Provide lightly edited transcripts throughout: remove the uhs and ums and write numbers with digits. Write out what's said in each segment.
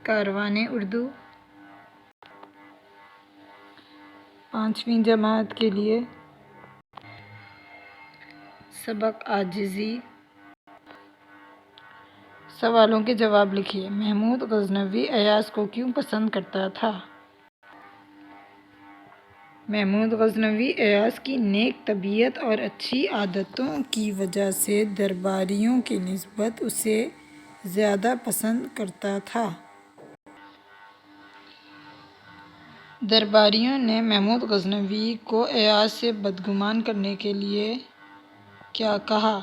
کاروان اردو 5ویں جماعت کے لیے سبق عاجزی۔ سوالوں کے جواب لکھیے۔ محمود غزنوی ایاز کو کیوں پسند کرتا تھا؟ محمود غزنوی ایاز کی نیک طبیعت اور اچھی عادتوں کی وجہ سے درباریوں کی نسبت اسے زیادہ پسند کرتا تھا۔ درباریوں نے محمود غزنوی کو ایاز سے بدگمان کرنے کے لیے کیا کہا؟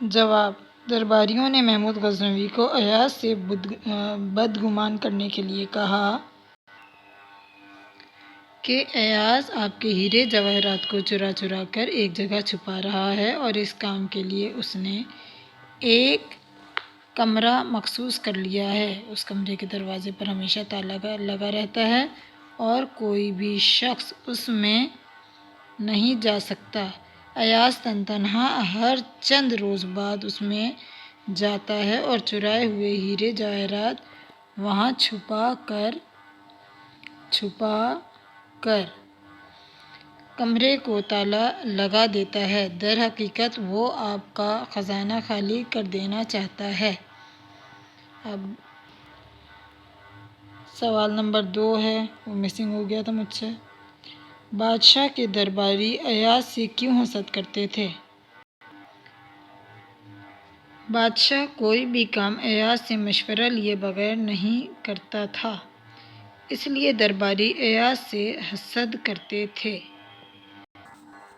جواب: درباریوں نے محمود غزنوی کو ایاز سے بدگمان کرنے کے لیے کہا کہ ایاز آپ کے ہیرے جواہرات کو چرا چرا کر ایک جگہ چھپا رہا ہے اور اس کام کے لیے اس نے ایک کمرہ مخصوص کر لیا ہے۔ اس کمرے کے دروازے پر ہمیشہ تالا لگا رہتا ہے اور کوئی بھی شخص اس میں نہیں جا سکتا۔ ایاز تنہا ہر چند روز بعد اس میں جاتا ہے اور چرائے ہوئے ہیرے جواہرات وہاں چھپا کر کمرے کو تالا لگا دیتا ہے۔ درحقیقت وہ آپ کا خزانہ خالی کر دینا چاہتا ہے۔ اب سوال نمبر 2 ہے، وہ مسنگ ہو گیا تھا مجھ سے۔ بادشاہ کے درباری ایاز سے کیوں حسد کرتے تھے؟ بادشاہ کوئی بھی کام ایاز سے مشورہ لیے بغیر نہیں کرتا تھا، اس لیے درباری ایاز سے حسد کرتے تھے۔